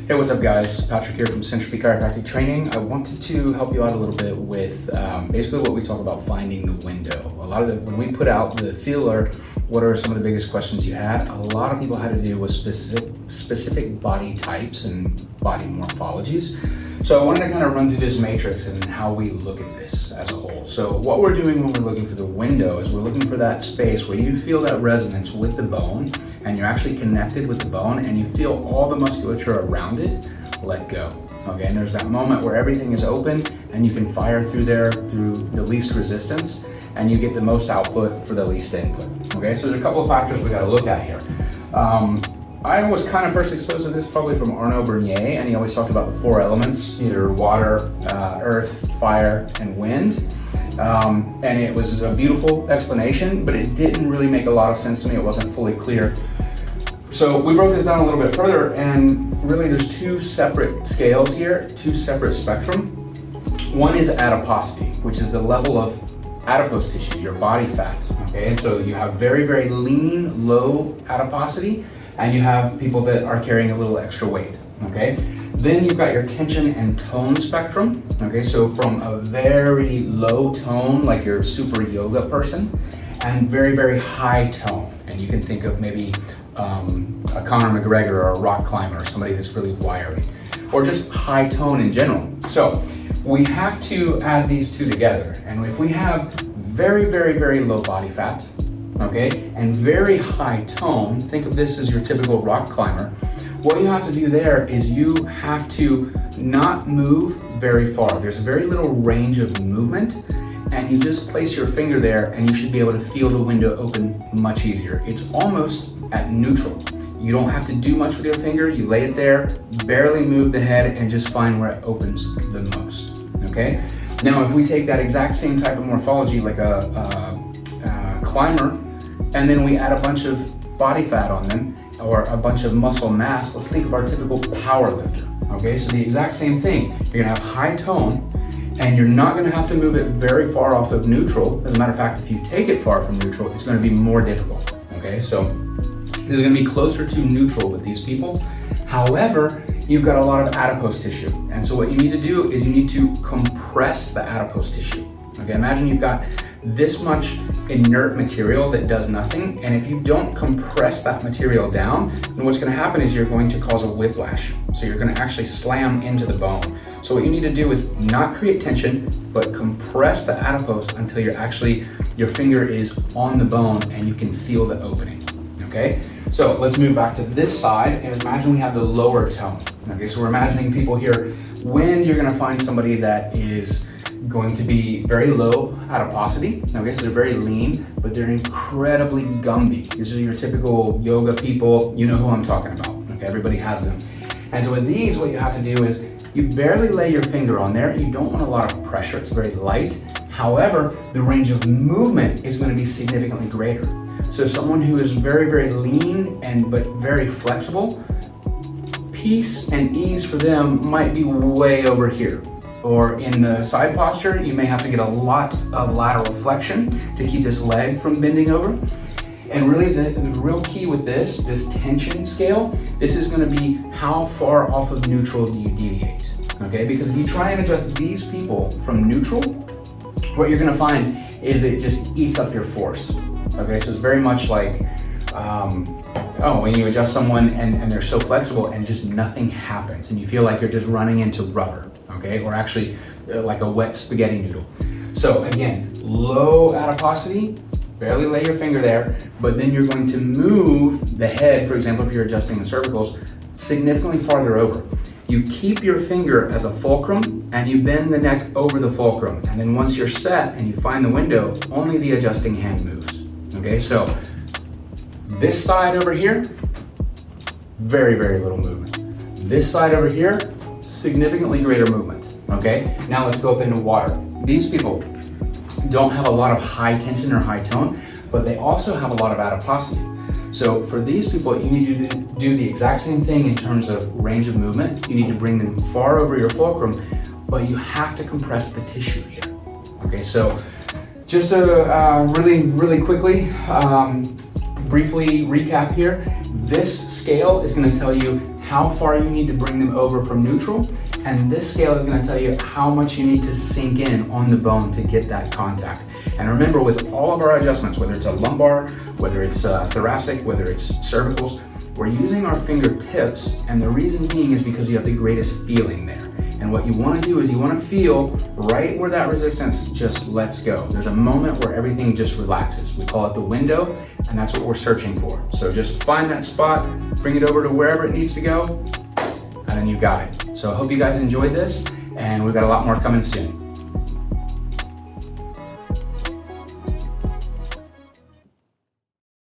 Hey, what's up guys? Patrick here from Syntropy Chiropractic Training. I wanted to help you out a little bit with basically what we talk about finding the window. When we put out the feeler, what are some of the biggest questions you had? A lot of people had to do with specific body types and body morphologies. So I wanted to kind of run through this matrix and how we look at this as a whole. So what we're doing when we're looking for the window is we're looking for that space where you feel that resonance with the bone and you're actually connected with the bone and you feel all the musculature around it let go. Okay, and there's that moment where everything is open and you can fire through there through the least resistance and you get the most output for the least input. Okay, so there's a couple of factors we got to look at here. I was kind of first exposed to this probably from Arnaud Bernier, and he always talked about the four elements, either water, earth, fire, and wind. And it was a beautiful explanation, but it didn't really make a lot of sense to me. It wasn't fully clear. So we broke this down a little bit further, and really there's two separate scales here, two separate spectrum. One is adiposity, which is the level of adipose tissue, your body fat. Okay, and so you have very, very lean, low adiposity, and you have people that are carrying a little extra weight, okay? Then you've got your tension and tone spectrum, okay? So from a very low tone, like your super yoga person, and very, very high tone. And you can think of maybe a Conor McGregor or a rock climber, or somebody that's really wiry, or just high tone in general. So we have to add these two together. And if we have very, very, very low body fat, okay, and very high tone, think of this as your typical rock climber, what you have to do there is you have to not move very far. There's very little range of movement, and you just place your finger there and you should be able to feel the window open much easier. It's almost at neutral. You don't have to do much with your finger. You lay it there, barely move the head, and just find where it opens the most, okay? Now, if we take that exact same type of morphology like a climber, and then we add a bunch of body fat on them or a bunch of muscle mass, let's think of our typical power lifter, okay? So the exact same thing, you're gonna have high tone and you're not gonna have to move it very far off of neutral. As a matter of fact, if you take it far from neutral, it's gonna be more difficult, okay? So this is gonna be closer to neutral with these people. However, you've got a lot of adipose tissue. And so what you need to do is you need to compress the adipose tissue. Okay, imagine you've got this much inert material that does nothing, and if you don't compress that material down, then what's going to happen is you're going to cause a whiplash. So you're going to actually slam into the bone. So what you need to do is not create tension, but compress the adipose until your finger is on the bone and you can feel the opening. Okay, so let's move back to this side and imagine we have the lower tone. Okay, so we're imagining people here. When you're going to find somebody that is going to be very low adiposity, okay, so they're very lean, but they're incredibly Gumby. These are your typical yoga people, you know who I'm talking about, okay, everybody has them. And so with these, what you have to do is you barely lay your finger on there, you don't want a lot of pressure, it's very light. However, the range of movement is going to be significantly greater. So someone who is very, very lean but very flexible, peace and ease for them might be way over here. Or in the side posture, you may have to get a lot of lateral flexion to keep this leg from bending over. And really the real key with this tension scale, this is gonna be how far off of neutral do you deviate, okay? Because if you try and adjust these people from neutral, what you're gonna find is it just eats up your force, okay? So it's very much like, when you adjust someone and they're so flexible and just nothing happens and you feel like you're just running into rubber. Okay, or actually like a wet spaghetti noodle. So again, low adiposity, barely lay your finger there, but then you're going to move the head, for example, if you're adjusting the cervicals, significantly farther over. You keep your finger as a fulcrum and you bend the neck over the fulcrum. And then once you're set and you find the window, only the adjusting hand moves. Okay, so this side over here, very, very little movement. This side over here, significantly greater movement, okay? Now let's go up into water. These people don't have a lot of high tension or high tone, but they also have a lot of adiposity. So for these people, you need to do the exact same thing in terms of range of movement. You need to bring them far over your fulcrum, but you have to compress the tissue here. Okay, so just to really quickly, briefly recap here, this scale is going to tell you how far you need to bring them over from neutral, and this scale is going to tell you how much you need to sink in on the bone to get that contact. And remember, with all of our adjustments, whether it's a lumbar, whether it's thoracic, whether it's cervicals, we're using our fingertips, and the reason being is because you have the greatest feeling there. And what you want to do is you want to feel right where that resistance just lets go. There's a moment where everything just relaxes. We call it the window, and that's what we're searching for. So just find that spot, bring it over to wherever it needs to go, and then you got it. So I hope you guys enjoyed this, and we've got a lot more coming soon.